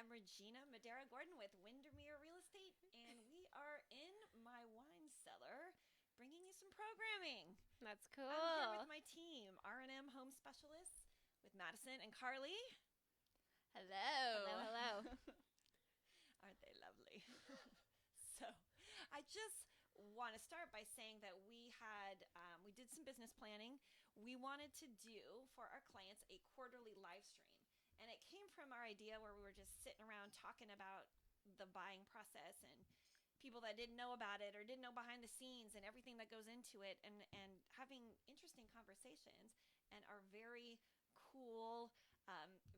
am Regina Gordon with Windermere Real Estate, and we are in my wine cellar bringing you some programming. That's cool. I'm here with my team, R&M Home Specialists with Madison and Carly. Hello. Hello. Aren't they lovely? So I just want to start by saying that we did some business planning. We wanted to do for our clients a quarterly live stream. And it came from our idea where we were just sitting around talking about the buying process and people that didn't know about it or didn't know behind the scenes and everything that goes into it, and having interesting conversations. And our very cool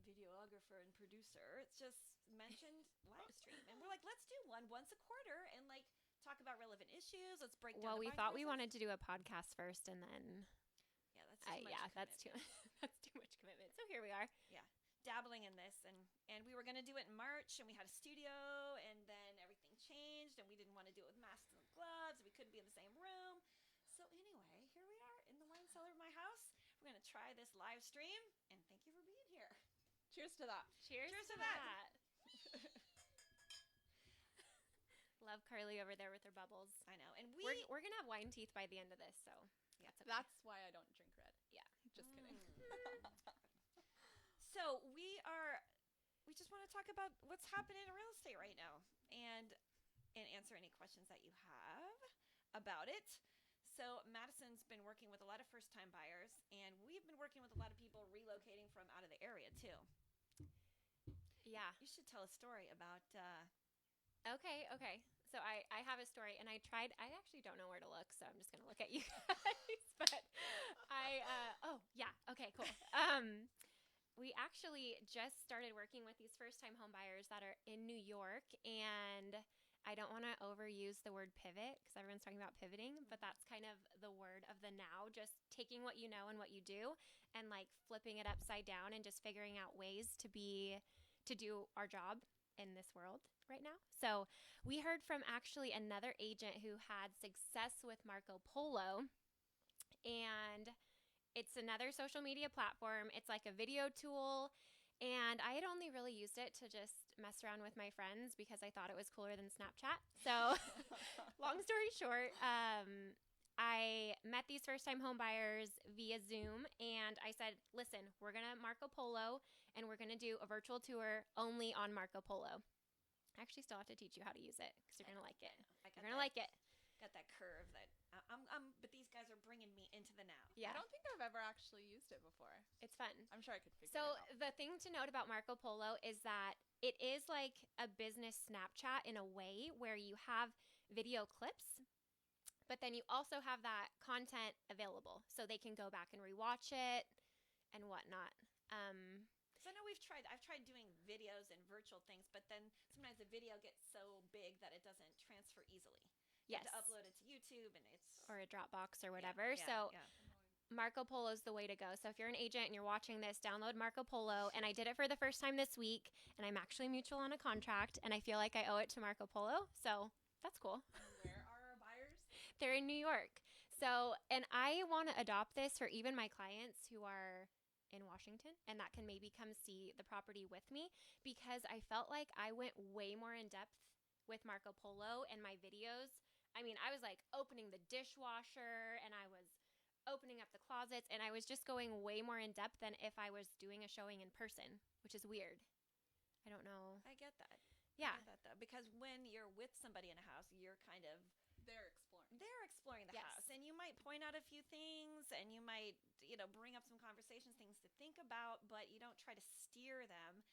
videographer and producer, it's just mentioned live stream. And we're like, let's do one once a quarter and like talk about relevant issues. Let's break down. Well, we thought we wanted to do a podcast first, and then yeah, that's too much that's too much commitment. So here we are. Yeah, dabbling in this, and we were going to do it in March, and we had a studio, and then everything changed, and we didn't want to do it with masks and gloves. We couldn't be in the same room. So anyway, here we are in the wine cellar of my house. We're going to try this live stream, and thank you for being here. Cheers to that. Cheers to that. Love Carly over there with her bubbles. I know, and we're gonna have wine teeth by the end of this, so yeah, that's okay. That's why I don't drink red. Yeah, just kidding. So we just want to talk about what's happening in real estate right now, and answer any questions that you have about it. So Madison's been working with a lot of first-time buyers, and we've been working with a lot of people relocating from out of the area too. Yeah, you should tell a story about. Okay. So I have a story, and I actually don't know where to look, so I'm just going to look at you guys. But okay, cool. We actually just started working with these first-time home buyers that are in New York, and I don't want to overuse the word pivot because everyone's talking about pivoting, but that's kind of the word of the now, just taking what you know and what you do and like flipping it upside down and just figuring out ways to do our job in this world right now. So we heard from actually another agent who had success with Marco Polo, and it's another social media platform. It's like a video tool, and I had only really used it to just mess around with my friends because I thought it was cooler than Snapchat. So long story short, I met these first-time home buyers via Zoom, and I said, listen, we're going to Marco Polo, and we're going to do a virtual tour only on Marco Polo. I actually still have to teach you how to use it because you're going to like it. You're going to like it. Got that curve that but these guys are bringing me into the now. Yeah. I don't think I've ever actually used it before. It's fun. I'm sure I could figure it out. So the thing to note about Marco Polo is that it is like a business Snapchat in a way where you have video clips, but then you also have that content available so they can go back and rewatch it and whatnot. So I know I've tried doing videos and virtual things, but then sometimes the video gets so big that it doesn't transfer easily. You Yes. have to upload it to YouTube, and or a Dropbox or whatever. So Marco Polo is the way to go. So if you're an agent and you're watching this, download Marco Polo. And I did it for the first time this week, and I'm actually mutual on a contract, and I feel like I owe it to Marco Polo. So that's cool. Where are our buyers? They're in New York. So, and I want to adopt this for even my clients who are in Washington and that can maybe come see the property with me, because I felt like I went way more in depth with Marco Polo and my videos. I mean, I was like opening the dishwasher, and I was opening up the closets, and I was just going way more in depth than if I was doing a showing in person, which is weird. I don't know. I get that. Yeah. I get that though, because when you're with somebody in a house, you're kind of They're exploring the house, and you might point out a few things, and you might, bring up some conversations, things to think about, but you don't try to steer them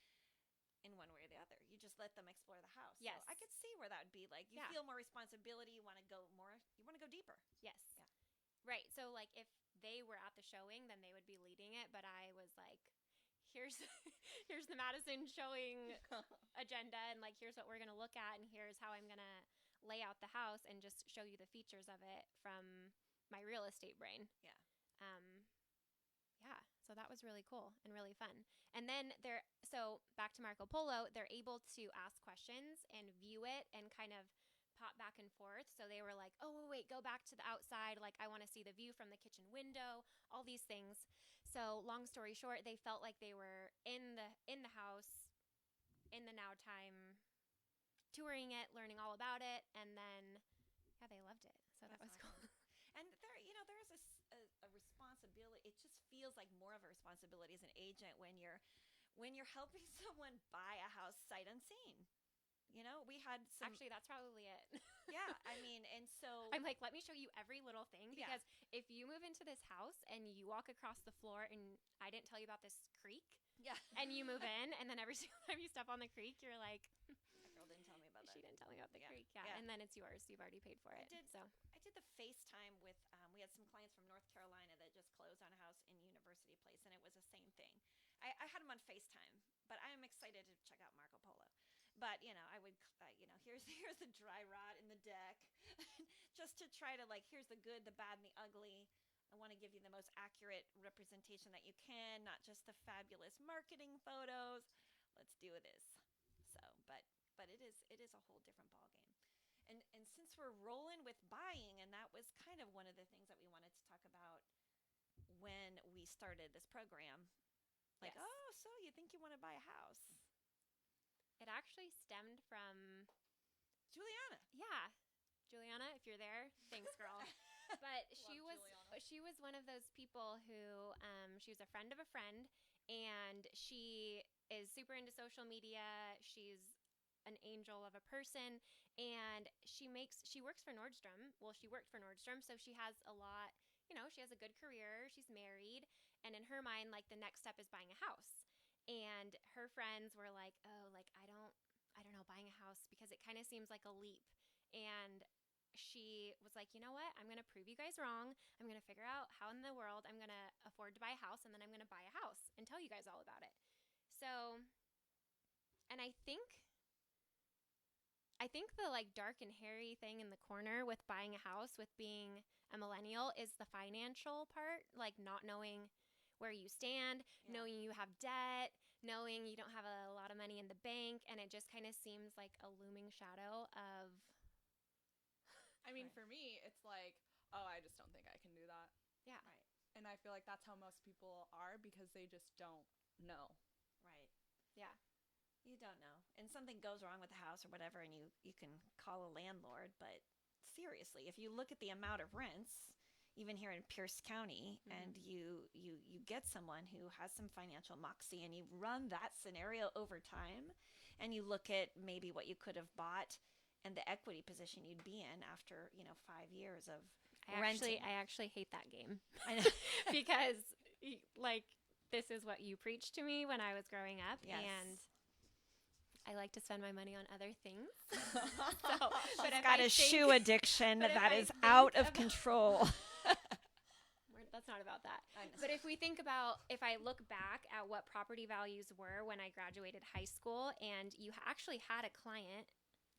in one way or the other. You just let them explore the house. Yes. So I could see where that would be like. You feel more responsibility. You want to go deeper. Yes. Yeah. Right. So like if they were at the showing, then they would be leading it, but I was like, here's the Madison showing agenda, and like here's what we're going to look at, and here's how I'm going to lay out the house and just show you the features of it from my real estate brain. Yeah. So that was really cool and really fun. And then so back to Marco Polo, they're able to ask questions and view it and kind of pop back and forth. So they were like, oh, wait, go back to the outside. Like, I want to see the view from the kitchen window, all these things. So long story short, they felt like they were in the house in the now time touring it, learning all about it, and then they loved it. So that was awesome. cool. And there's a responsibility. It just feels like more of a responsibility as an agent when you're helping someone buy a house sight unseen. We had some. Actually, that's probably it. Yeah, I mean, and so I'm like, let me show you every little thing, Yeah. because if you move into this house and you walk across the floor and I didn't tell you about this creek, yeah, and you move in and then every single time you step on the creek, you're like, that girl didn't tell me about that. she didn't tell me about the Yeah. creek. Yeah. And then it's yours. You've already paid for it. I did the FaceTime with. We had some clients from North Carolina that just closed on a house in University Place, and it was the same thing. I had them on FaceTime, but I am excited to check out Marco Polo. But I would, here's the dry rot in the deck, just to try to here's the good, the bad, and the ugly. I want to give you the most accurate representation that you can, not just the fabulous marketing photos. Let's do this. So, but it is a whole different ballgame. And since we're rolling with buying, and that was kind of one of the things that we wanted to talk about when we started this program. Yes. Oh, so you think you want to buy a house? It actually stemmed from Juliana. Yeah. Juliana, if you're there, thanks, girl. But she was one of those people who she was a friend of a friend, and she is super into social media. She's an angel of a person, and she works for Nordstrom. Well, she worked for Nordstrom, so she has a lot, she has a good career. She's married, and in her mind, the next step is buying a house. And her friends were like, oh, I don't know, buying a house, because it kind of seems like a leap. And she was like, you know what? I'm going to prove you guys wrong. I'm going to figure out how in the world I'm going to afford to buy a house, and then I'm going to buy a house and tell you guys all about it. So, and I think the dark and hairy thing in the corner with buying a house, with being a millennial, is the financial part, not knowing where you stand, knowing you have debt, knowing you don't have a lot of money in the bank, and it just kind of seems like a looming shadow of. I mean, for me, it's like, oh, I just don't think I can do that. Yeah. Right. And I feel like that's how most people are, because they just don't know. Right. Yeah. You don't know. And something goes wrong with the house or whatever, and you can call a landlord. But seriously, if you look at the amount of rents, even here in Pierce County, and you get someone who has some financial moxie, and you run that scenario over time, and you look at maybe what you could have bought and the equity position you'd be in after 5 years of renting. I actually hate that game. I know. Because this is what you preached to me when I was growing up. Yes. And I like to spend my money on other things. She's got a shoe addiction that is out of control. That's not about that. But if I look back at what property values were when I graduated high school, and you actually had a client,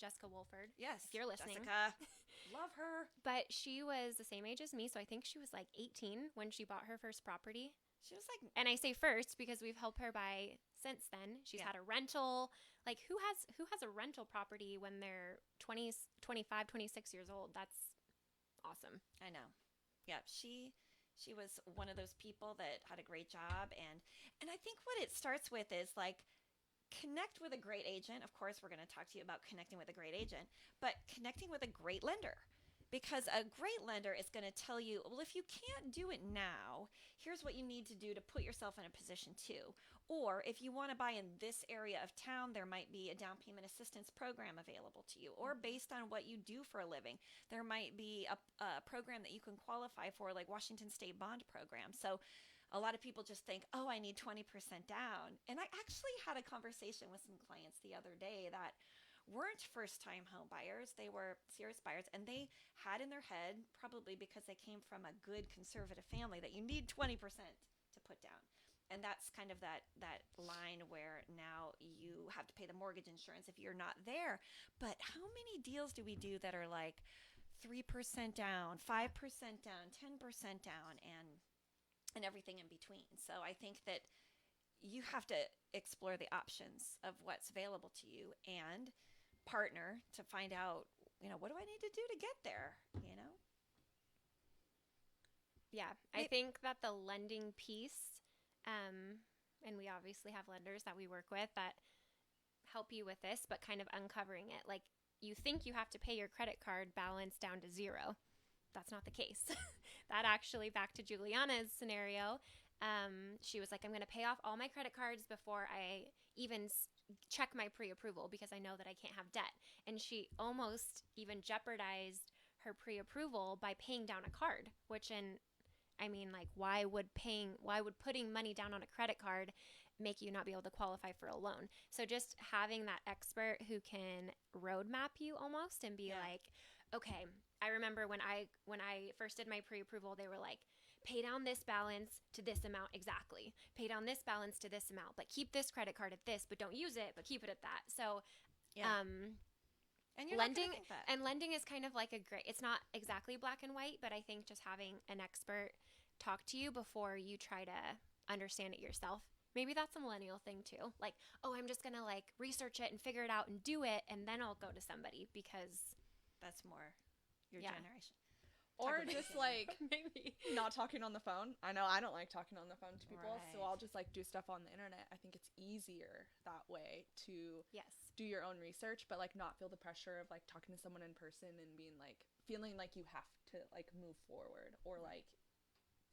Jessica Wolford. Yes. If you're listening. Jessica. Love her. But she was the same age as me, so I think she was 18 when she bought her first property. She was and I say first because we've helped her buy since then. She's had a rental. Who has a rental property when they're 20, 25, 26 years old? That's awesome. I know. Yeah, she was one of those people that had a great job, and I think what it starts with is connect with a great agent. Of course, we're going to talk to you about connecting with a great agent, but connecting with a great lender. Because a great lender is going to tell you, well, if you can't do it now, here's what you need to do to put yourself in a position to. Or if you want to buy in this area of town, there might be a down payment assistance program available to you. Or based on what you do for a living, there might be a program that you can qualify for, like Washington State Bond Program. So a lot of people just think, oh, I need 20% down. And I actually had a conversation with some clients the other day that weren't first-time home buyers. They were serious buyers, and they had in their head, probably because they came from a good conservative family, that you need 20% to put down. And that's kind of that line where now you have to pay the mortgage insurance if you're not there. But how many deals do we do that are 3% down, 5% down, 10% down, and everything in between? So I think that you have to explore the options of what's available to you and partner to find out, what do I need to do to get there, Yeah, I think that the lending piece, and we obviously have lenders that we work with that help you with this, but kind of uncovering it. Like, you think you have to pay your credit card balance down to zero. That's not the case. That actually, back to Juliana's scenario, she was like, I'm going to pay off all my credit cards before I even check my pre-approval because I know that I can't have debt. And she almost even jeopardized her pre-approval by paying down a card, which I mean, like, why would putting money down on a credit card make you not be able to qualify for a loan? So just having that expert who can roadmap you almost and be like, okay, I remember when I first did my pre-approval, they were like, pay down this balance to this amount exactly. Pay down this balance to this amount, but keep this credit card at this, but don't use it, but keep it at that. So, and you're lending not gonna think that. and lending is kind of like a gray. It's not exactly black and white, but I think just having an expert talk to you before you try to understand it yourself. Maybe that's a millennial thing too. Like, oh, I'm just gonna like research it and figure it out and do it, and then I'll go to somebody because that's more your generation. Or just like maybe not talking on the phone. I know I don't like talking on the phone to people, Right. so I'll just like do stuff on the internet. I think it's easier that way to do your own research, but like not feel the pressure of like talking to someone in person and being like feeling like you have to like move forward or like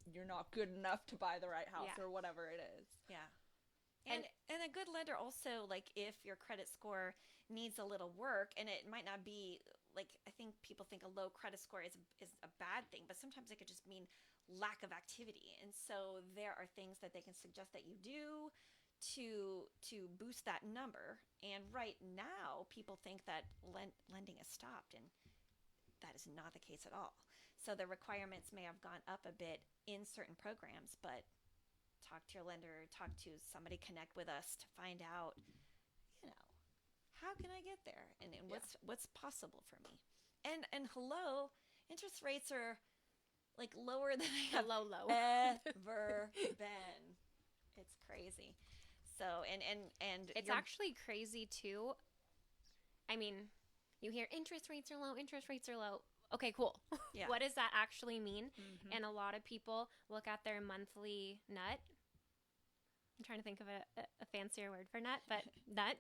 you're not good enough to buy the right house or whatever it is. Yeah. And a good lender also, like, if your credit score needs a little work, and it might not be, like, I think people think a low credit score is a bad thing, but sometimes it could just mean lack of activity. And so there are things that they can suggest that you do to boost that number. And right now, people think that lending has stopped, and that is not the case at all. So the requirements may have gone up a bit in certain programs, but talk to your lender, talk to somebody, connect with us to find out, how can I get there? And what's possible for me? And hello, interest rates are like lower than I have low ever been. It's crazy. So and it's actually crazy too. I mean, you hear interest rates are low. Okay, cool. Yeah. What does that actually mean? Mm-hmm. And a lot of people look at their monthly nut. I'm trying to think of a fancier word for nut, but nut.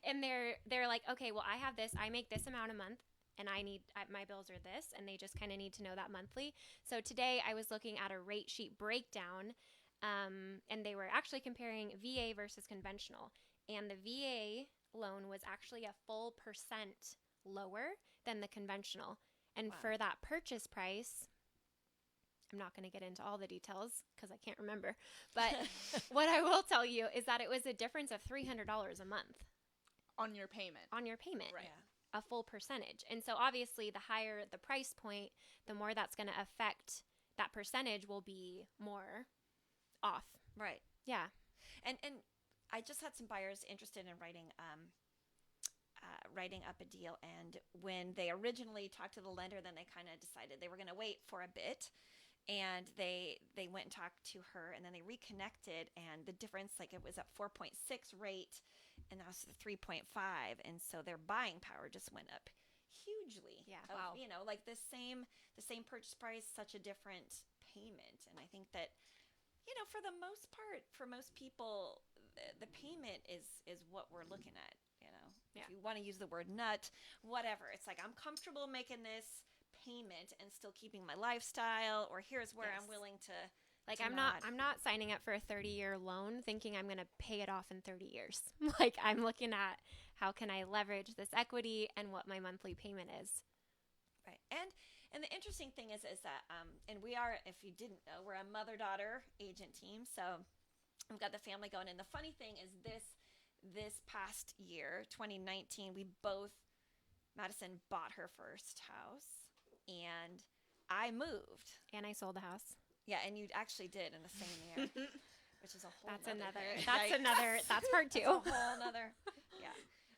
And they're like, okay, well, I have this. I make this amount a month, and my bills are this, and they just kind of need to know that monthly. So today I was looking at a rate sheet breakdown, and they were actually comparing VA versus conventional. And the VA loan was actually a full % lower than the conventional. And for that purchase price, I'm not going to get into all the details because I can't remember. But what I will tell you is that it was a difference of $300 a month. On your payment. Right. Yeah. A full percentage. And so obviously the higher the price point, the more that's going to affect that percentage will be more off. Right. Yeah. And I just had some buyers interested in writing up a deal, and when they originally talked to the lender, then they kind of decided they were going to wait for a bit, and they went and talked to her, and then they reconnected, and the difference, like, it was at 4.6 rate, and now it's 3.5, and so their buying power just went up hugely. Yeah. Wow. Like the same purchase price, such a different payment. And I think that, for the most part, for most people, the payment is what we're looking at. If you want to use the word nut, whatever. It's like, I'm comfortable making this payment and still keeping my lifestyle, or here's where I'm willing to. Like, to I'm not signing up for a 30-year loan thinking I'm going to pay it off in 30 years. Like, I'm looking at how can I leverage this equity and what my monthly payment is. Right. And the interesting thing is that, and we are, if you didn't know, we're a mother-daughter agent team. So we've got the family going. And the funny thing is this past year, 2019, Madison bought her first house, and I moved. And I sold the house. Yeah, and you actually did in the same year, which is a whole That's nother another. thing. That's Right? another. That's part two. That's a whole nother. Yeah,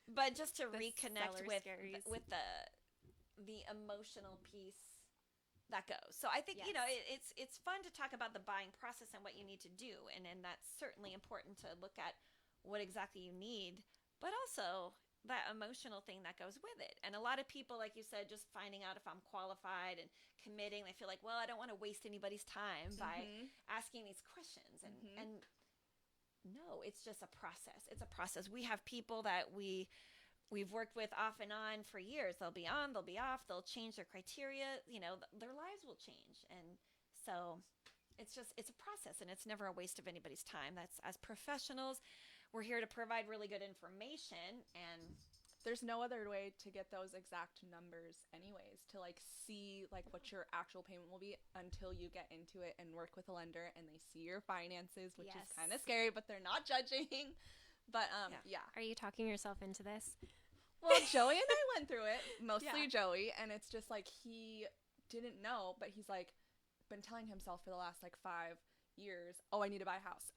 but just to The reconnect seller with scaries. the emotional piece that goes. So I think it's fun to talk about the buying process and what you need to do, and that's certainly important to look at what exactly you need, but also that emotional thing that goes with it. And a lot of people, like you said, just finding out if I'm qualified and committing, they feel like, well, I don't want to waste anybody's time by asking these questions. And no, it's just a process. It's a process. We have people that we've worked with off and on for years. They'll be on, they'll be off, they'll change their criteria, their lives will change. And so it's a process, and it's never a waste of anybody's time. That's, as professionals, we're here to provide really good information, and there's no other way to get those exact numbers anyways, to like see like what your actual payment will be until you get into it and work with a lender and they see your finances, which is kind of scary, but they're not judging. But yeah. Are you talking yourself into this? Well, Joey and I went through it, mostly Joey, and it's just like he didn't know, but he's like been telling himself for the last like 5 years, oh, I need to buy a house,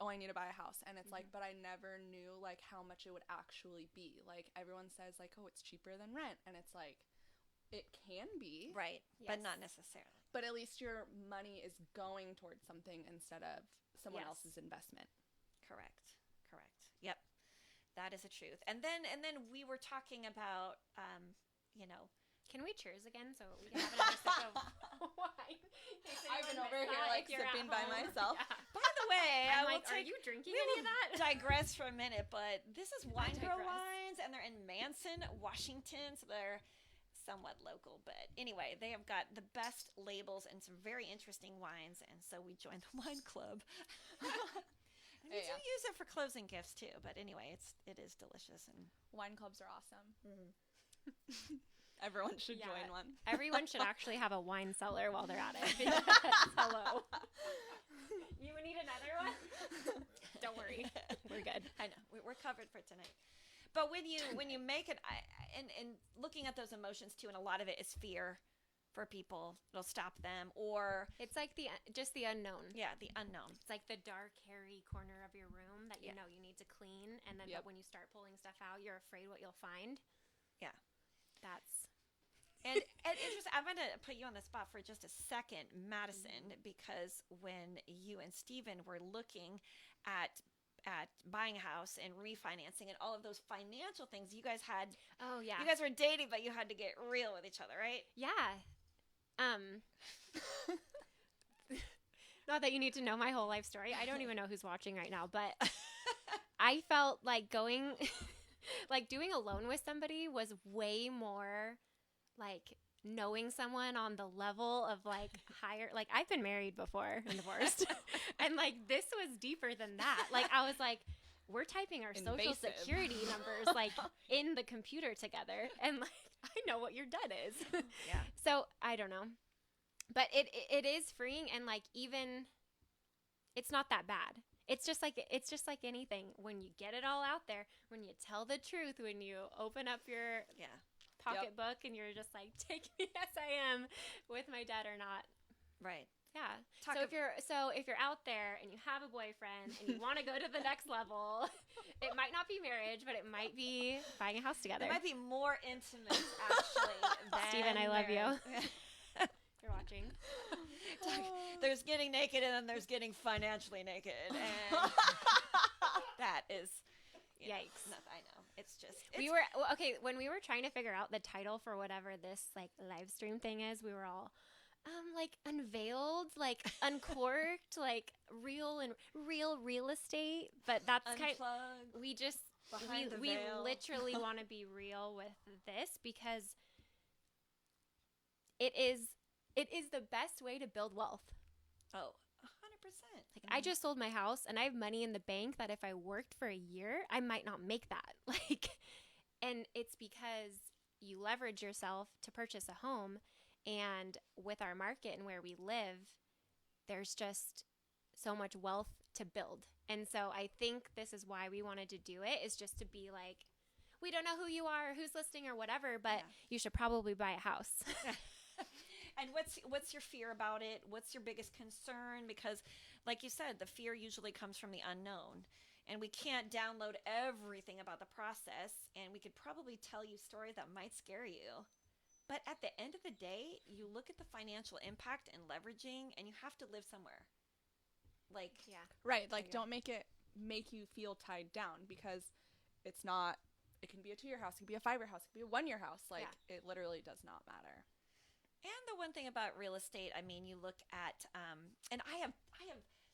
and it's like, but I never knew like how much it would actually be. Like everyone says like, oh, it's cheaper than rent, and it's like, it can be, right, but not necessarily. But at least your money is going towards something instead of someone else's investment. Correct. Yep, that is the truth. And then we were talking about can we cheers again so we can have another sip of wine? I've been over here like sipping by myself. Yeah. By the way, I'm like, are you drinking any of that? Digress for a minute, but this is Wine Grow Wines, and they're in Madison, Washington, so they're somewhat local. But anyway, they have got the best labels and some very interesting wines, and so we joined the wine club. We do use it for closing gifts too, but anyway, it is delicious, and wine clubs are awesome. Everyone should join one. Everyone should actually have a wine cellar while they're at it. Hello. You need another one? Don't worry, we're good. I know we're covered for tonight. But when you make it, and looking at those emotions too, and a lot of it is fear for people. It'll stop them, or it's like the unknown. Yeah, the unknown. It's like the dark, hairy corner of your room that you know you need to clean, and then but when you start pulling stuff out, you're afraid what you'll find. Yeah, that's. And interesting, I'm going to put you on the spot for just a second, Madison, because when you and Steven were looking at buying a house and refinancing and all of those financial things, you guys had. Oh yeah. You guys were dating, but you had to get real with each other, right? Yeah. Not that you need to know my whole life story. I don't even know who's watching right now, but I felt like doing a loan with somebody was way more like knowing someone on the level of like higher, like I've been married before and divorced and like this was deeper than that. Like I was like, we're typing our social security numbers like in the computer together, and like I know what your debt is. Yeah. So I don't know, but it is freeing, and like even it's not that bad. It's just like anything. When you get it all out there, when you tell the truth, when you open up your pocketbook and you're just like, take me as I am with my debt or not. Right. Yeah. If you're out there and you have a boyfriend and you want to go to the next level, it might not be marriage, but it might be buying a house together. It might be more intimate, actually. Steven, I love you. You're watching. There's getting naked, and then there's getting financially naked, and that is. Yikes. I know. It's just. When we were trying to figure out the title for whatever this like live stream thing is, we were all like unveiled, like uncorked, like real estate. But that's Unplugged, we literally want to be real with this because it is the best way to build wealth. Oh. 100%. Like I just sold my house and I have money in the bank that if I worked for a year, I might not make that. And it's because you leverage yourself to purchase a home, and with our market and where we live, there's just so much wealth to build. And so I think this is why we wanted to do it, is just to be like, we don't know who you are, who's listening or whatever, but you should probably buy a house. And what's your fear about it? What's your biggest concern? Because like you said, the fear usually comes from the unknown, and we can't download everything about the process, and we could probably tell you stories that might scare you. But at the end of the day, you look at the financial impact and leveraging, and you have to live somewhere. Like, right. Like, don't make you feel tied down, because it's not, it can be a 2-year house, it can be a 5-year house, it can be a 1-year house. Like, it literally does not matter. And the one thing about real estate, I mean, you look at, and I have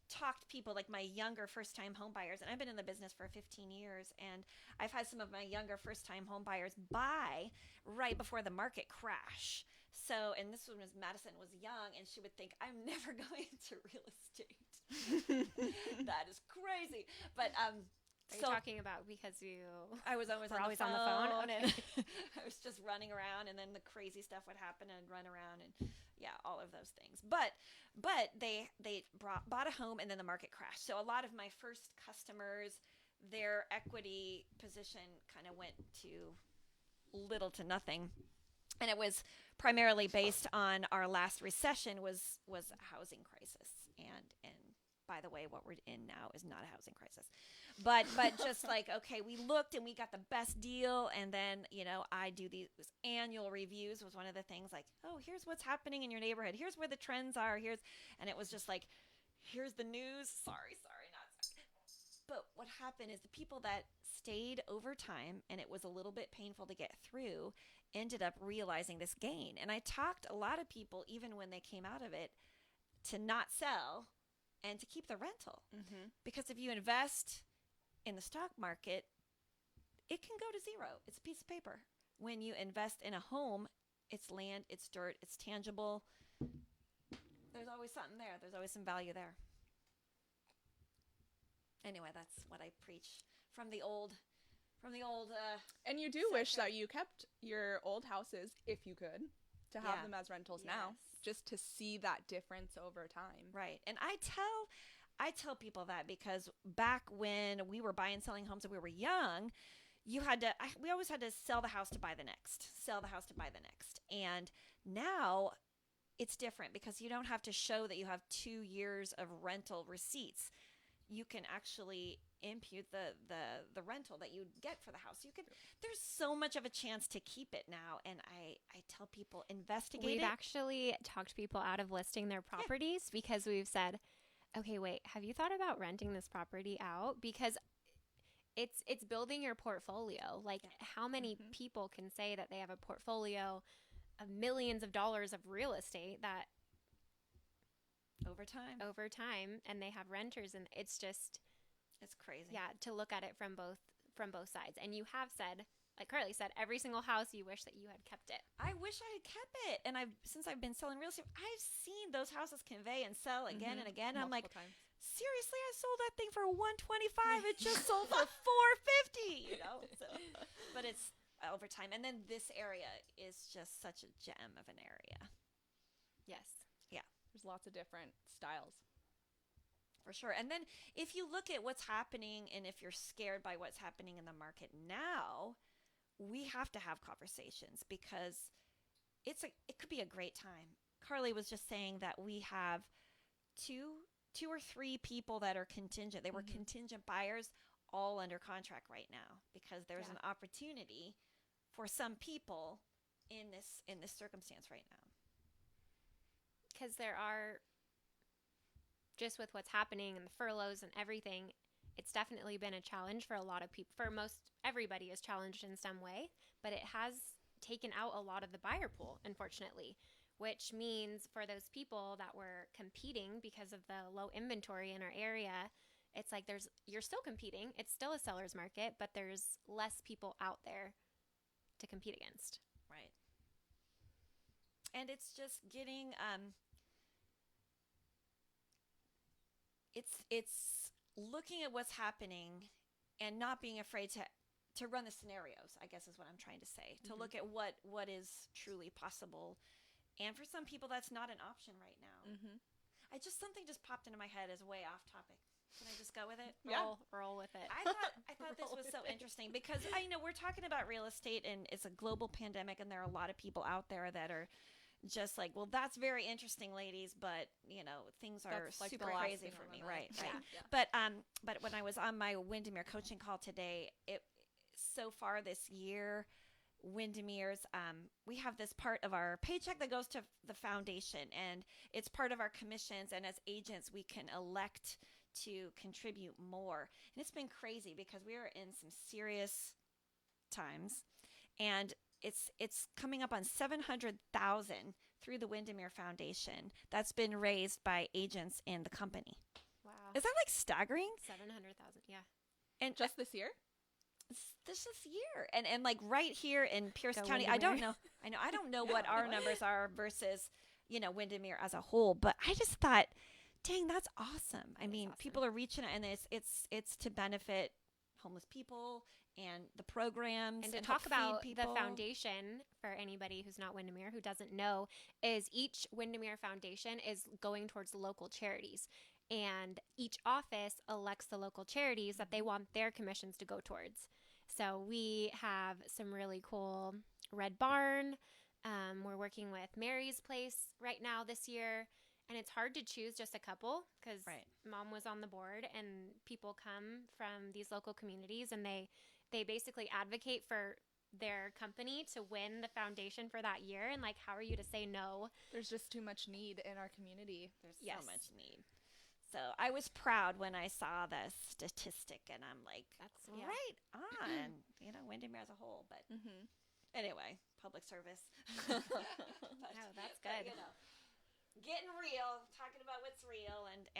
talked to people like my younger first-time home buyers, and I've been in the business for 15 years, and I've had some of my younger first-time home buyers buy right before the market crash. So, and this one was Madison was young, and she would think, I'm never going into real estate. That is crazy. But are you talking about because I was always on the phone? Okay. And I was just running around, and then the crazy stuff would happen, and run around, and yeah, all of those things. But they bought a home, and then the market crashed. So a lot of my first customers, their equity position kind of went to little to nothing, and it was primarily based on our last recession was a housing crisis, and by the way, what we're in now is not a housing crisis. But just like, okay, we looked and we got the best deal. And then, I do these annual reviews was one of the things, like, oh, here's what's happening in your neighborhood. Here's where the trends are. And it was just like, here's the news. Sorry, not sorry. But what happened is the people that stayed over time, and it was a little bit painful to get through, ended up realizing this gain. And I talked a lot of people, even when they came out of it, to not sell and to keep the rental. Mm-hmm. Because if you invest in the stock market, it can go to zero. It's a piece of paper. When you invest in a home, it's land, it's dirt, it's tangible. There's always something there. There's always some value there. Anyway, that's what I preach from the old. And you do wish that you kept your old houses, if you could, to have them as rentals now, just to see that difference over time. Right. And I tell people that because back when we were buying and selling homes and we were young, we always had to sell the house to buy the next, And now it's different because you don't have to show that you have 2 years of rental receipts. You can actually impute the rental that you get for the house. There's so much of a chance to keep it now. And I tell people, investigate We've actually talked people out of listing their properties because we've said, okay, wait, have you thought about renting this property out? Because it's building your portfolio. Like, how many people can say that they have a portfolio of millions of dollars of real estate that over time, and they have renters, and it's crazy. Yeah, to look at it from both sides. And you have said, like Carly said, every single house you wish that you had kept it. I wish I had kept it. And since I've been selling real estate, I've seen those houses convey and sell again and again. Multiple I'm like, times. Seriously, I sold that thing for $125. It just sold for $450. So, but it's over time. And then this area is just such a gem of an area. Yes. Yeah. There's lots of different styles. For sure. And then if you look at what's happening, and if you're scared by what's happening in the market now, we have to have conversations because it could be a great time. Carly was just saying that we have two or three people that are contingent. They were contingent buyers, all under contract right now because there's an opportunity for some people in this circumstance right now. Because there are, just with what's happening and the furloughs and everything, it's definitely been a challenge for a lot of people. For most, everybody is challenged in some way, but it has taken out a lot of the buyer pool, unfortunately, which means for those people that were competing because of the low inventory in our area, it's like you're still competing. It's still a seller's market, but there's less people out there to compete against. Right. And it's just getting, it's looking at what's happening and not being afraid to run the scenarios, I guess is what I'm trying to say. To look at what is truly possible. And for some people, that's not an option right now. Something just popped into my head as way off topic. Can I just go with it? Roll with it. I thought this was so interesting because we're talking about real estate and it's a global pandemic, and there are a lot of people out there that are just like, well, that's very interesting, ladies, but things are That's like super crazy for me, right? Yeah. But when I was on my Windermere coaching call today, so far this year, Windermere's, we have this part of our paycheck that goes to the foundation, and it's part of our commissions, and as agents we can elect to contribute more. And it's been crazy because we are in some serious times, and it's coming up on $700,000 through the Windermere Foundation that's been raised by agents in the company. Wow. Is that like staggering? 700,000. Yeah. And just this year? This year. And like right here in Pierce Go County, Windermere. I don't know what our numbers are versus, Windermere as a whole, but I just thought, dang, that's awesome. I mean, awesome. people are reaching out, and it's to benefit homeless people and the programs And to help talk feed about the people. foundation, for anybody who's not Windermere, who doesn't know, is each Windermere foundation is going towards local charities. And each office elects the local charities that they want their commissions to go towards. So we have some really cool Red Barn. We're working with Mary's Place right now this year. And it's hard to choose just a couple because Mom was on the board, and people come from these local communities, and they basically advocate for their company to win the foundation for that year. And like, how are you to say no? There's just too much need in our community. There's so much need. So I was proud when I saw the statistic, and I'm like, that's right on, Windermere as a whole. But anyway, public service. Oh, that's good. But, getting real, talking about what's real, and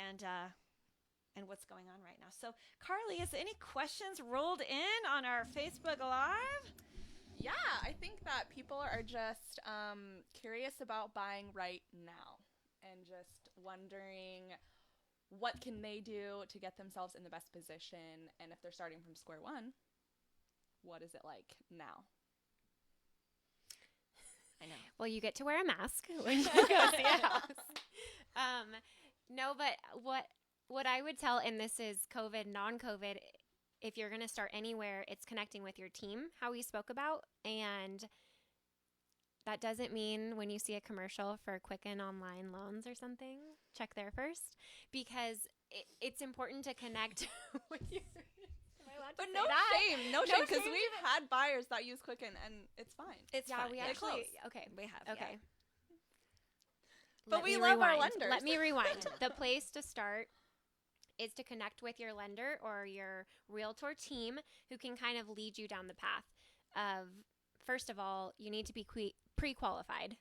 what's going on right now. So, Carly, is any questions rolled in on our Facebook Live? Yeah, I think that people are just curious about buying right now and just wondering what can they do to get themselves in the best position, and if they're starting from square one, what is it like now? I know. Well, you get to wear a mask when you go see a house. No, but what I would tell, and this is COVID, non-COVID, if you're going to start anywhere, it's connecting with your team, how we spoke about. And that doesn't mean when you see a commercial for Quicken Online Loans or something, check there first, because it's important to connect with your... But no shame, because we've had buyers that use Quicken, and it's fine. It's fine. We They're actually, close. okay. We have, okay. But we love our lenders. Let me rewind. The place to start is to connect with your lender or your realtor team who can kind of lead you down the path of, first of all, you need to be pre-qualified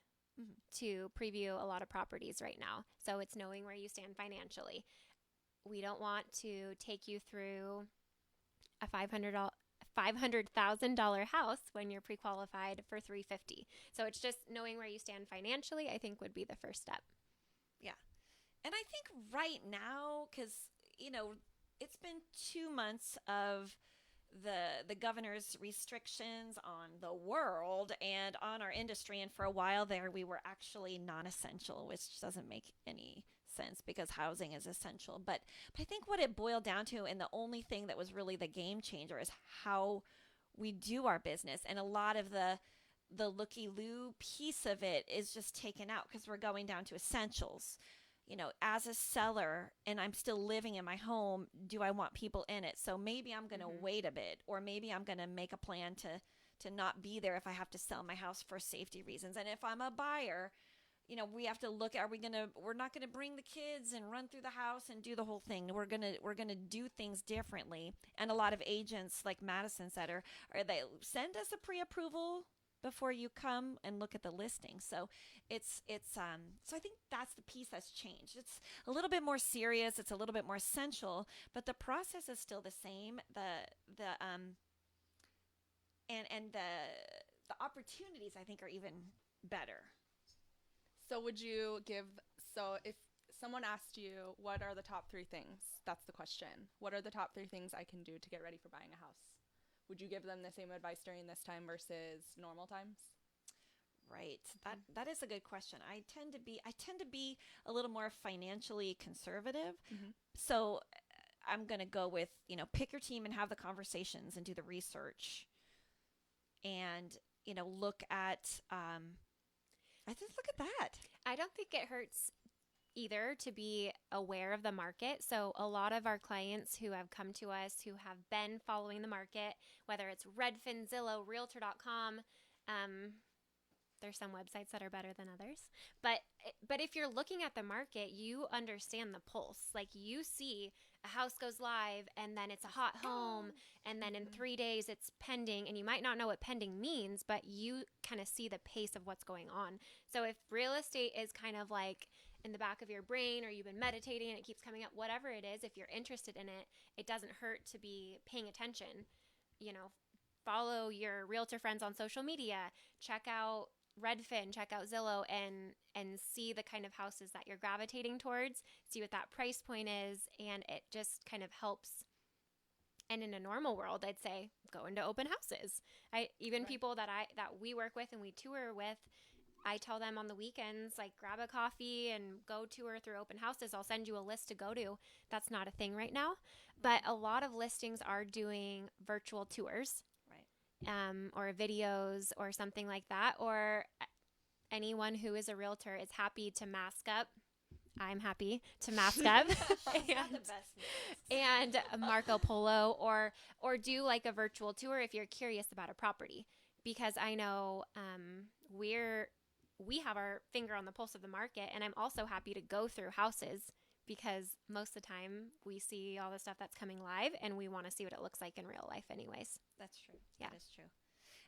to preview a lot of properties right now. So it's knowing where you stand financially. We don't want to take you through a $500,000 house when you're pre-qualified for $350,000. So it's just knowing where you stand financially, I think, would be the first step. Yeah. And I think right now, because, it's been 2 months of the governor's restrictions on the world and on our industry. And for a while there, we were actually non-essential, which doesn't make any sense because housing is essential. But I think what it boiled down to, and the only thing that was really the game changer, is how we do our business. And a lot of the looky-loo piece of it is just taken out because we're going down to essentials. As a seller and I'm still living in my home, do I want people in it? So maybe I'm going to wait a bit, or maybe I'm going to make a plan to not be there if I have to sell my house for safety reasons. And if I'm a buyer, we have to look at, we're not going to bring the kids and run through the house and do the whole thing. We're going to do things differently. And a lot of agents, like Madison said, they send us a pre-approval before you come and look at the listing. So so I think that's the piece that's changed. It's a little bit more serious. It's a little bit more essential, but the process is still the same. The opportunities, I think, are even better. So if someone asked you, what are the top 3 things? That's the question. What are the top 3 things I can do to get ready for buying a house? Would you give them the same advice during this time versus normal times? Right. That is a good question. I tend to be a little more financially conservative. So I'm going to go with, pick your team and have the conversations and do the research. And, look at that. I don't think it hurts either to be aware of the market. So a lot of our clients who have come to us who have been following the market, whether it's Redfin, Zillow, Realtor.com, there's some websites that are better than others. But if you're looking at the market, you understand the pulse. Like, you see a house goes live and then it's a hot home and then in 3 days it's pending, and you might not know what pending means, but you kind of see the pace of what's going on. So if real estate is kind of like in the back of your brain, or you've been meditating and it keeps coming up, whatever it is, if you're interested in it, it doesn't hurt to be paying attention. Follow your realtor friends on social media, check out Redfin, check out Zillow, and see the kind of houses that you're gravitating towards, see what that price point is, and it just kind of helps. And in a normal world, I'd say go into open houses. People that we work with and we tour with, I tell them on the weekends, like, grab a coffee and go tour through open houses. I'll send you a list to go to. That's not a thing right now, but a lot of listings are doing virtual tours. Or videos or something like that, or anyone who is a realtor is happy to mask up. I'm happy to mask up and Marco Polo or do like a virtual tour if you're curious about a property, because I know we have our finger on the pulse of the market, and I'm also happy to go through houses because most of the time we see all the stuff that's coming live and we want to see what it looks like in real life anyways. That's true. Yeah. That is true.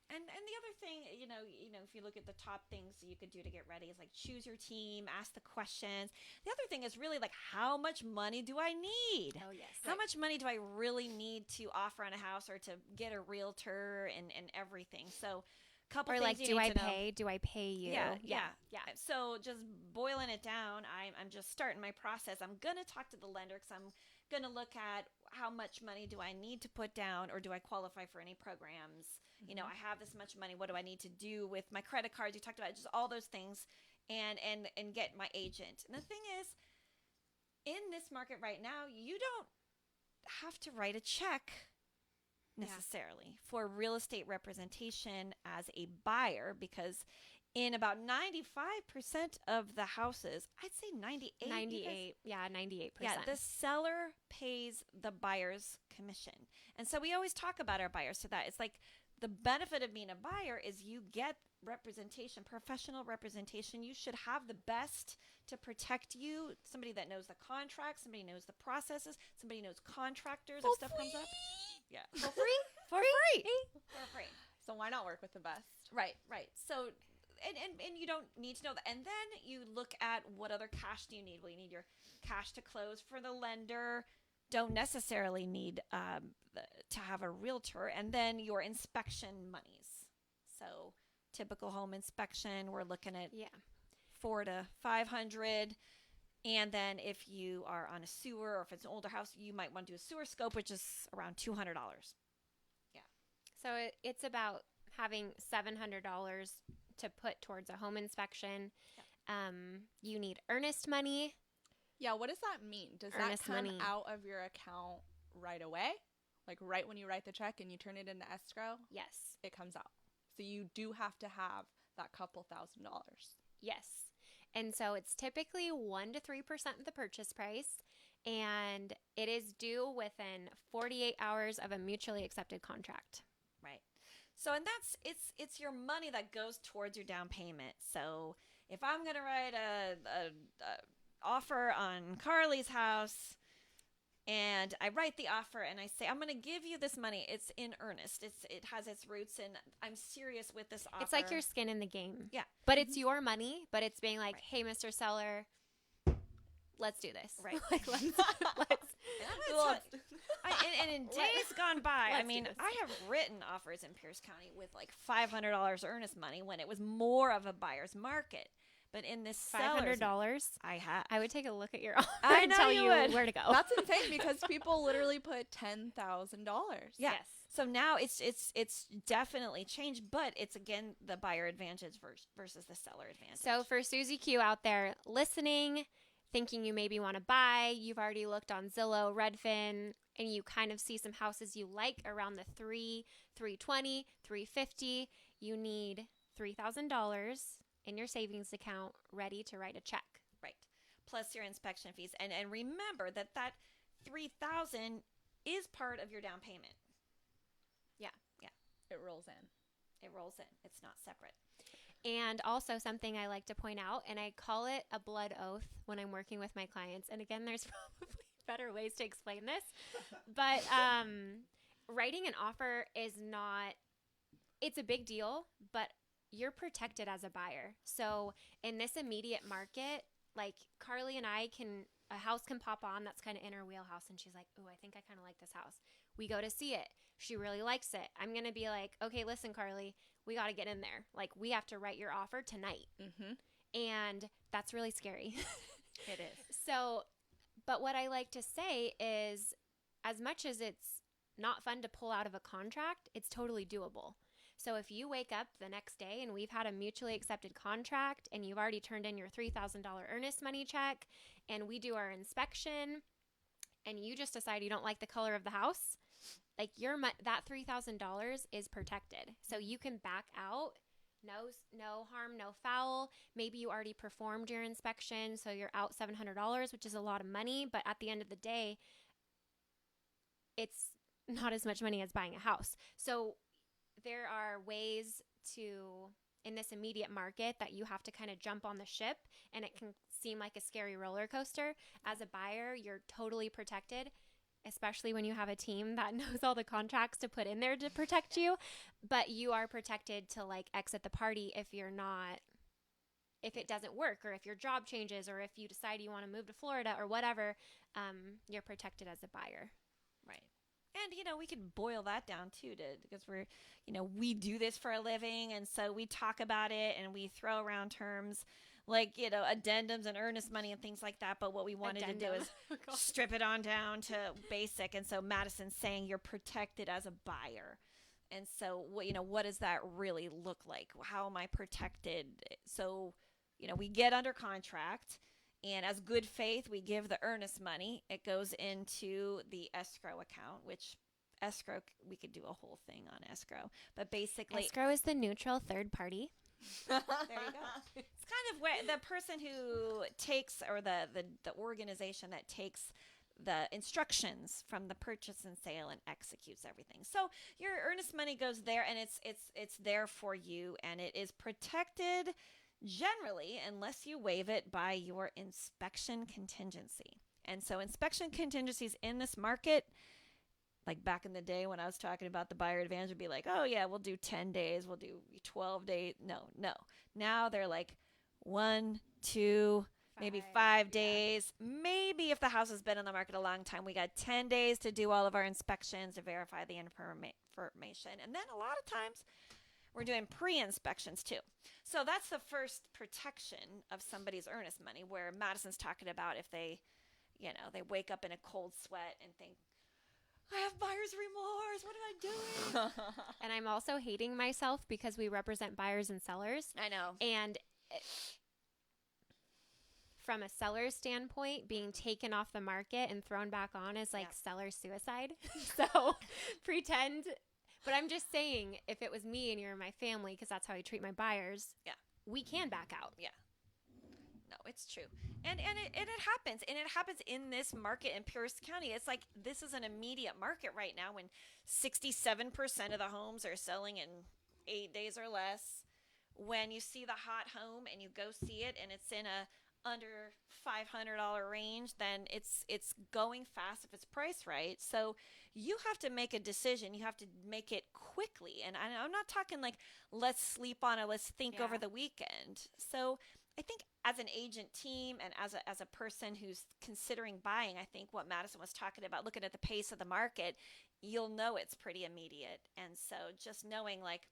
And the other thing, if you look at the top things you could do to get ready is like choose your team, ask the questions. The other thing is really like, how much money do I need? Oh, yes. How much money do I really need to offer on a house or to get a realtor and everything? So couple or things like, do I pay you? Yeah. So just boiling it down, I'm just starting my process. I'm going to talk to the lender because I'm going to look at how much money do I need to put down, or do I qualify for any programs? Mm-hmm. I have this much money. What do I need to do with my credit cards? You talked about just all those things, and get my agent. And the thing is, in this market right now, you don't have to write a check necessarily for real estate representation as a buyer, because in about 95% of the houses, I'd say 98. 98%. Yeah, the seller pays the buyer's commission. And so we always talk about our buyers. So that it's like the benefit of being a buyer is you get representation, professional representation. You should have the best to protect you. Somebody that knows the contract, somebody knows the processes, somebody knows contractors if stuff comes up. Yeah. For free? For free. So why not work with the best? Right. So, and you don't need to know that. And then you look at what other cash do you need? Well, you need your cash to close for the lender. Don't necessarily need to have a realtor. And then your inspection monies. So typical home inspection, we're looking at $400 to $500. And then if you are on a sewer, or if it's an older house, you might want to do a sewer scope, which is around $200. Yeah. So it's about having $700 to put towards a home inspection. Yeah. You need earnest money. Yeah, what does that mean? Does that come out of your account right away? Like right when you write the check and you turn it into escrow? Yes. It comes out. So you do have to have that couple $1,000. Yes. And so it's typically 1% to 3% of the purchase price, and it is due within 48 hours of a mutually accepted contract. Right. So, and it's your money that goes towards your down payment. So if I'm going to write a offer on Carly's house, and I write the offer and I say, I'm going to give you this money, it's in earnest. It has its roots, and I'm serious with this offer. It's like your skin in the game. Yeah. But it's your money, but it's being like, hey, Mr. Seller, let's do this. Right. Like, let's and in days gone by, I mean, I have written offers in Pierce County with like $500 earnest money when it was more of a buyer's market. But in this $500, I would take a look at your offer and tell you where to go. That's insane, because people literally put $10,000. Yeah. Yes. So now it's definitely changed, but it's again the buyer advantage versus the seller advantage. So for Susie Q out there listening, thinking you maybe want to buy, you've already looked on Zillow, Redfin, and you kind of see some houses you like around the $320, $350. You need $3,000 in your savings account ready to write a check. Right. Plus your inspection fees. And remember that $3,000 is part of your down payment. Yeah. It rolls in. It's not separate. And also something I like to point out, and I call it a blood oath when I'm working with my clients. And again, there's probably better ways to explain this. But writing an offer is not, it's a big deal, but you're protected as a buyer. So in this immediate market, like Carly and I a house can pop on that's kind of in her wheelhouse, and she's like, "Ooh, I think I kind of like this house." We go to see it. She really likes it. I'm going to be like, "Okay, listen, Carly, we got to get in there. Like, we have to write your offer tonight." And that's really scary. It is. So, but what I like to say is, as much as it's not fun to pull out of a contract, it's totally doable. So if you wake up the next day and we've had a mutually accepted contract and you've already turned in your $3,000 earnest money check and we do our inspection and you just decide you don't like the color of the house, like that $3,000 is protected. So you can back out. No harm, no foul. Maybe you already performed your inspection, so you're out $700, which is a lot of money. But at the end of the day, it's not as much money as buying a house. So there are ways in this immediate market that you have to kind of jump on the ship, and it can seem like a scary roller coaster. As a buyer, you're totally protected, especially when you have a team that knows all the contracts to put in there to protect you. But you are protected to like exit the party if it doesn't work, or if your job changes, or if you decide you want to move to Florida or whatever, you're protected as a buyer. Right. And, we can boil that down too, because we do this for a living. And so we talk about it and we throw around terms like, addendums and earnest money and things like that. But what we wanted to do is strip it on down to basic. And so Madison's saying you're protected as a buyer. And so, what does that really look like? How am I protected? So, we get under contract, and as good faith, we give the earnest money. It goes into the escrow account, which escrow, we could do a whole thing on escrow. But basically, escrow is the neutral third party. There you go. It's kind of where the person who takes, or the organization that takes the instructions from the purchase and sale and executes everything. So your earnest money goes there, and it's there for you, and it is protected generally unless you waive it by your inspection contingency. And so inspection contingencies in this market, like back in the day when I was talking about the buyer advantage, would be like, oh yeah, we'll do 10 days, we'll do 12 days. No. Now they're like 1, 2, maybe 5 days. Maybe if the house has been on the market a long time, we got 10 days to do all of our inspections to verify the information. And then a lot of times we're doing pre-inspections too. So that's the first protection of somebody's earnest money, where Madison's talking about if they wake up in a cold sweat and think, I have buyer's remorse. What am I doing? And I'm also hating myself because we represent buyers and sellers. I know. And from a seller's standpoint, being taken off the market and thrown back on is like seller suicide. So pretend. But I'm just saying, if it was me and you're my family, because that's how I treat my buyers, we can back out. Yeah. No, it's true. And it happens. And it happens in this market in Pierce County. It's like this is an immediate market right now when 67% of the homes are selling in 8 days or less. When you see the hot home and you go see it and it's in a under $500 range, then it's going fast if it's priced right. So you have to make a decision. You have to make it quickly. And I'm not talking like, let's sleep on it, let's think over the weekend. So I think as an agent team and as a person who's considering buying, I think what Madison was talking about, looking at the pace of the market, you'll know it's pretty immediate. And so just knowing like,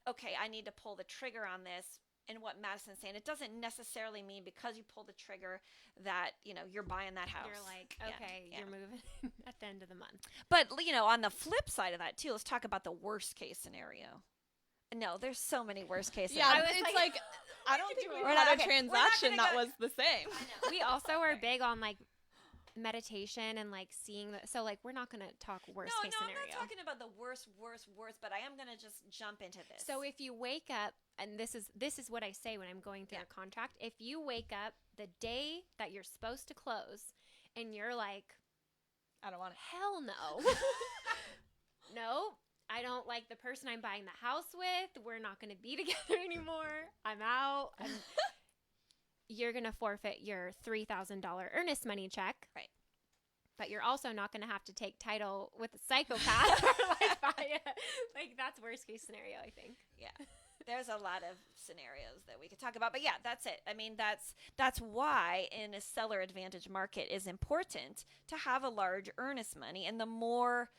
okay, I need to pull the trigger on this. And what Madison's saying, it doesn't necessarily mean because you pull the trigger that, you're buying that house. You're like, okay, you're moving at the end of the month. But, on the flip side of that too, let's talk about the worst case scenario. No, there's so many worst case scenarios. Yeah, it's like I don't think we had a transaction that was the same. We also are big on like meditation and like seeing so like we're not going to talk worst case scenario. I'm not talking about the worst, but I am going to just jump into this. So if you wake up, and this is what I say when I'm going through a contract, if you wake up the day that you're supposed to close and you're like, I don't want it. Hell no. No, I don't like the person I'm buying the house with. We're not going to be together anymore. I'm out. You're going to forfeit your $3,000 earnest money check. Right. But you're also not going to have to take title with a psychopath. Like that's worst case scenario, I think. Yeah. There's a lot of scenarios that we could talk about, but yeah, that's it. I mean, that's why in a seller advantage market is important to have a large earnest money, and the more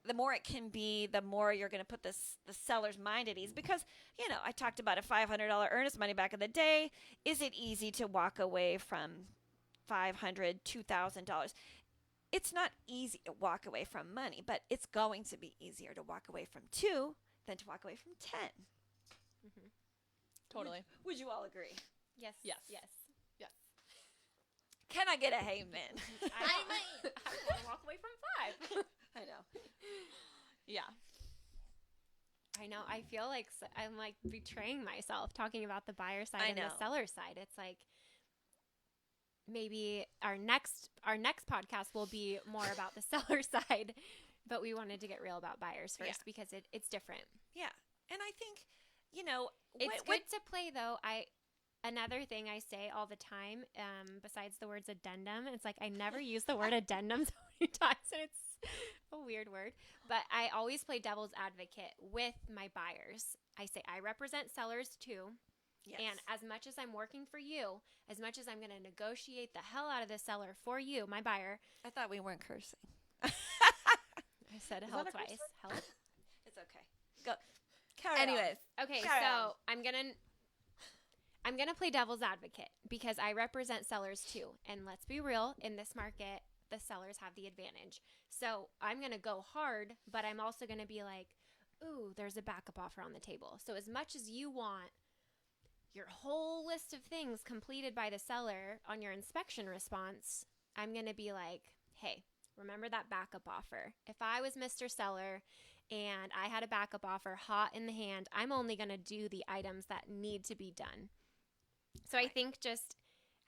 it can be, the more you're going to put the seller's mind at ease. Because, I talked about a $500 earnest money back in the day. Is it easy to walk away from $500, $2,000? It's not easy to walk away from money, but it's going to be easier to walk away from 2 than to walk away from 10. Mm-hmm. Totally. Would you all agree? Yes. Yes. Yes. Yes. Can I get a amen? I want to walk away from 5. I know. Yeah. I know. I feel like I'm like betraying myself talking about the buyer side and the seller side. It's like maybe our next podcast will be more about the seller side, but we wanted to get real about buyers first because it's different. Yeah. And I think, it's good to play though. Another thing I say all the time, besides the words addendum, it's like I never use the word addendum so many times, and it's a weird word. But I always play devil's advocate with my buyers. I say I represent sellers too. Yes. And as much as I'm working for you, as much as I'm going to negotiate the hell out of the seller for you, my buyer. I thought we weren't cursing. I said hell twice. Hell. It's okay. Go. Anyways. Okay, so I'm gonna play devil's advocate because I represent sellers too. And let's be real, in this market, the sellers have the advantage. So I'm gonna go hard, but I'm also gonna be like, ooh, there's a backup offer on the table. So as much as you want your whole list of things completed by the seller on your inspection response, I'm gonna be like, hey, remember that backup offer. If I was Mr. Seller and I had a backup offer hot in the hand, I'm only gonna do the items that need to be done. So I think just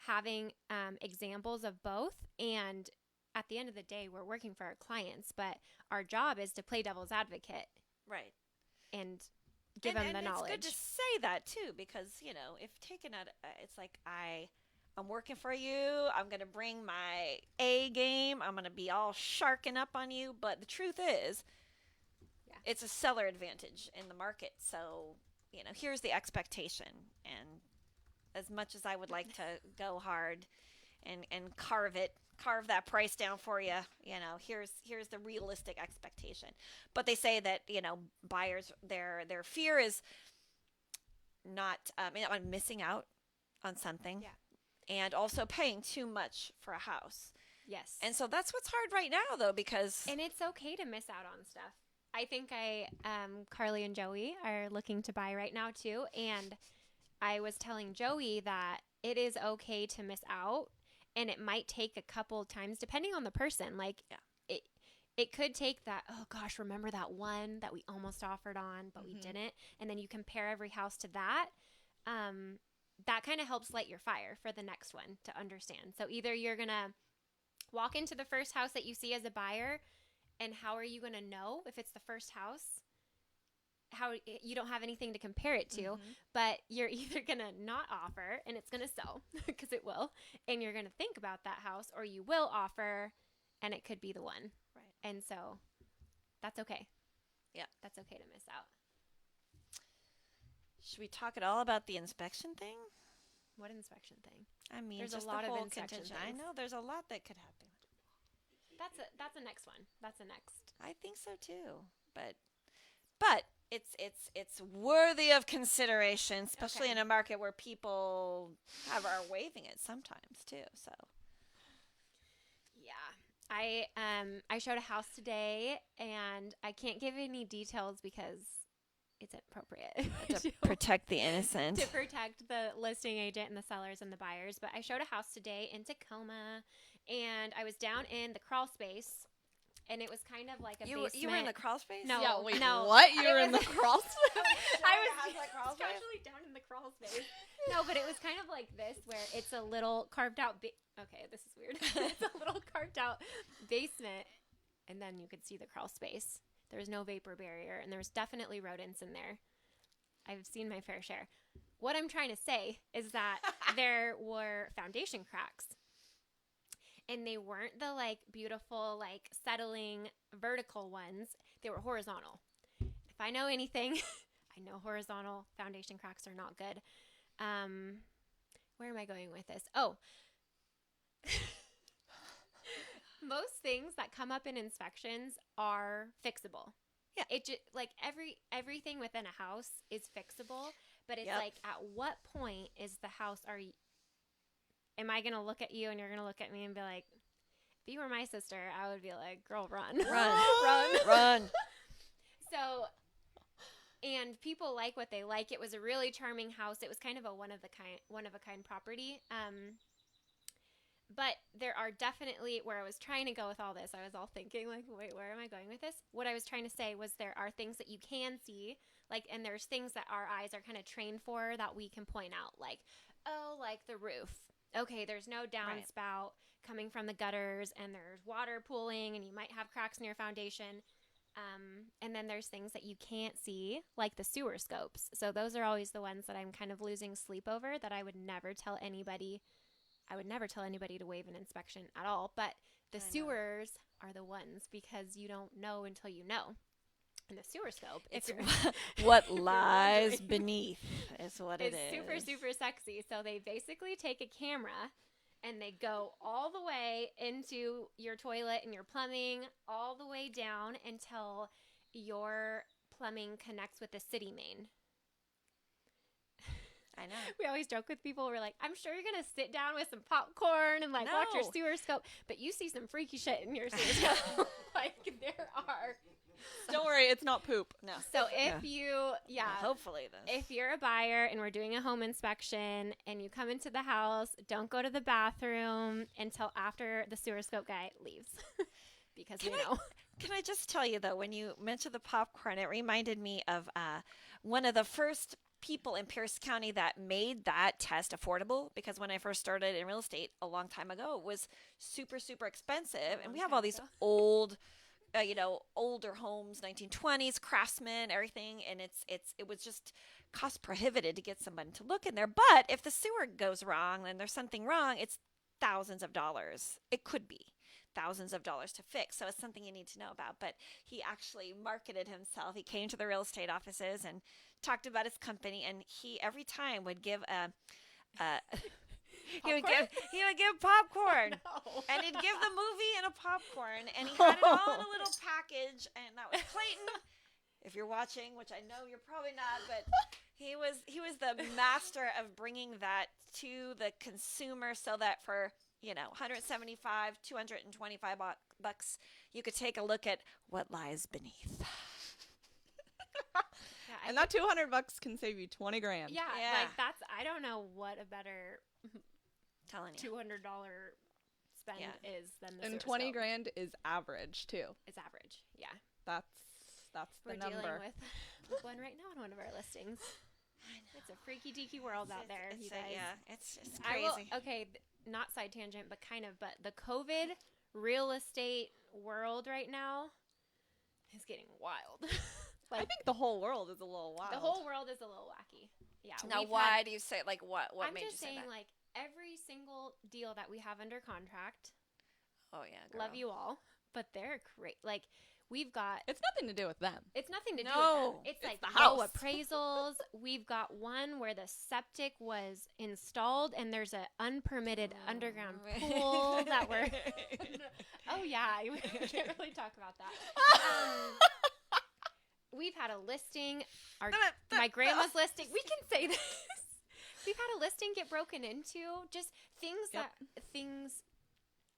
having examples of both, and at the end of the day, we're working for our clients, but our job is to play devil's advocate. Right. And give them the knowledge. It's good to say that too, because, if taken at, it's like I'm working for you, I'm going to bring my A game, I'm going to be all sharking up on you, but the truth is, it's a seller advantage in the market. So, here's the expectation, and as much as I would like to go hard and carve that price down for you, here's the realistic expectation. But they say that, buyers, their fear is not missing out on something, and also paying too much for a house. Yes. And so that's what's hard right now, though, because... And it's okay to miss out on stuff. I think Carly and Joey are looking to buy right now, too, and I was telling Joey that it is okay to miss out, and it might take a couple times depending on the person. Like, it could take that, oh gosh, remember that one that we almost offered on, but we didn't, and then you compare every house to that. That kind of helps light your fire for the next one to understand. So either you're gonna walk into the first house that you see as a buyer, and how are you gonna know if it's the first house? How you don't have anything to compare it to, but you're either gonna not offer and it's gonna sell because it will, and you're gonna think about that house, or you will offer and it could be the one. Right. And so that's okay. Yeah, that's okay to miss out. Should we talk at all about the inspection thing? What inspection thing? I mean, there's just a lot the of whole inspection things. I know there's a lot that could happen. That's a next one. That's a next. I think so too. But it's worthy of consideration, especially in a market where people are waiving it sometimes too. So yeah, I showed a house today, and I can't give any details because it's appropriate to protect the innocent, to protect the listing agent and the sellers and the buyers. But I showed a house today in Tacoma, and I was down in the crawl space. And it was kind of like a basement. You were in the crawl space? No, yeah, wait, no. What? You were in the crawl space? I was casually down in the crawl space. No, but it was kind of like this, where it's a little carved out. Okay, this is weird. It's a little carved out basement, and then you could see the crawl space. There was no vapor barrier, and there was definitely rodents in there. I've seen my fair share. What I'm trying to say is that there were foundation cracks. And they weren't the beautiful, settling vertical ones. They were horizontal. If I know anything, I know horizontal foundation cracks are not good. Where am I going with this? Oh, most things that come up in inspections are fixable. Yeah. It just like everything within a house is fixable, but it's like, at what point is the house, am I going to look at you and you're going to look at me and be like, if you were my sister, I would be like, girl, run. Run. So, and people like what they like. It was a really charming house. It was kind of a one of a kind property. But there are definitely, where I was trying to go with all this, I was all thinking like, wait, where am I going with this? What I was trying to say was there are things that you can see, like, and there's things that our eyes are kind of trained for that we can point out, like, oh, like the roof. Okay, there's no downspout coming from the gutters, and there's water pooling, and you might have cracks in your foundation. And then there's things that you can't see, like the sewer scopes. So those are always the ones that I'm kind of losing sleep over, that I would never tell anybody. I would never tell anybody to waive an inspection at all. But the sewers are the ones, because you don't know until you know. And the sewer scope, it's what lies beneath is what it is. It's super, super sexy. So they basically take a camera and they go all the way into your toilet and your plumbing, all the way down until your plumbing connects with the city main. I know. We always joke with people. We're like, I'm sure you're going to sit down with some popcorn and like watch your sewer scope, but you see some freaky shit in your sewer scope. Like, there are. Don't worry, it's not poop. No. So if you, hopefully then. If you're a buyer and we're doing a home inspection and you come into the house, don't go to the bathroom until after the sewer scope guy leaves. Because we know. Can I just tell you, though, when you mentioned the popcorn, it reminded me of one of the first people in Pierce County that made that test affordable, because when I first started in real estate a long time ago, it was super, super expensive. And we have all these old, older homes, 1920s, craftsman, everything. And it was just cost prohibitive to get someone to look in there. But if the sewer goes wrong and there's something wrong, it's thousands of dollars. It could be thousands of dollars to fix. So it's something you need to know about. But he actually marketed himself. He came to the real estate offices and talked about his company, and he every time would give he would give popcorn. No. And he'd give the movie and a popcorn, and he had it all in a little package, and that was Clayton. If you're watching, which I know you're probably not, but he was the master of bringing that to the consumer, so that for $175, $225 bucks, you could take a look at what lies beneath. And that $200 can save you $20,000. Yeah, like that's, I don't know what a better $200 spend is than the and sewer scope. $20,000 is average too. It's average, yeah. That's We're the number. dealing with one right now on one of our listings. It's a freaky deaky world out there, you guys. It's crazy. Not side tangent, but kind of. But the COVID real estate world right now is getting wild. I think the whole world is a little wild. The whole world is a little wacky. Yeah. Now, why do you say, like, what I'm made you just say saying, that? like, every single deal that we have under contract. Oh yeah, girl. Love you all, but they're great. Like, we've got. It's nothing to do with them. It's nothing to do with them. It's like the house. no appraisals. We've got one where the septic was installed and there's an unpermitted underground pool that we're. Oh yeah, we can't really talk about that. We've had a listing. My grandma's listing. We can say this. We've had a listing get broken into. Just things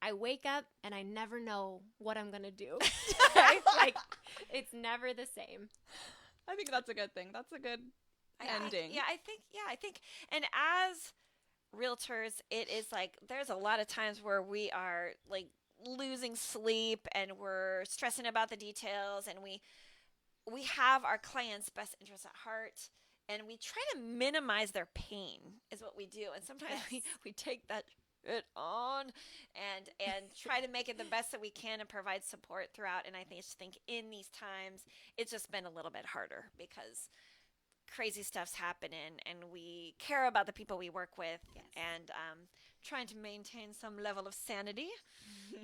I wake up and I never know what I'm gonna do. Like, it's never the same. I think that's a good thing. That's a good ending. I think, and as realtors, it is like there's a lot of times where we are like losing sleep and we're stressing about the details, and we have our clients' best interests at heart, and we try to minimize their pain is what we do. And sometimes we take that it on and try to make it the best that we can and provide support throughout. And I just think in these times, it's just been a little bit harder because crazy stuff's happening, and we care about the people we work with. Yes. And trying to maintain some level of sanity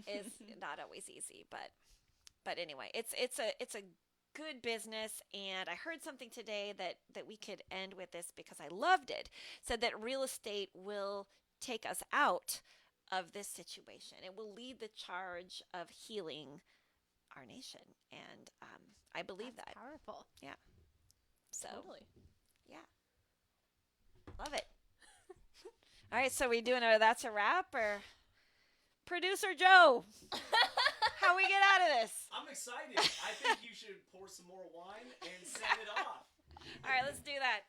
is not always easy. But anyway, it's a good business. And I heard something today that we could end with this because I loved it. Said that real estate will take us out of this situation. It will lead the charge of healing our nation. And I believe That's that. powerful. Yeah. So, Totally. yeah. Love it. All right, so we doing a that's a wrap, or producer Joe? How we get out of this? I'm excited. I think you should pour some more wine and send it off. All right, let's do that.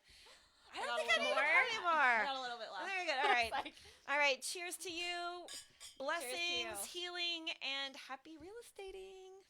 I don't got think a I need little more more. anymore. Got a little bit left. Very good. All right. Like- All right. Cheers to you. Blessings, you. healing, and happy real estating.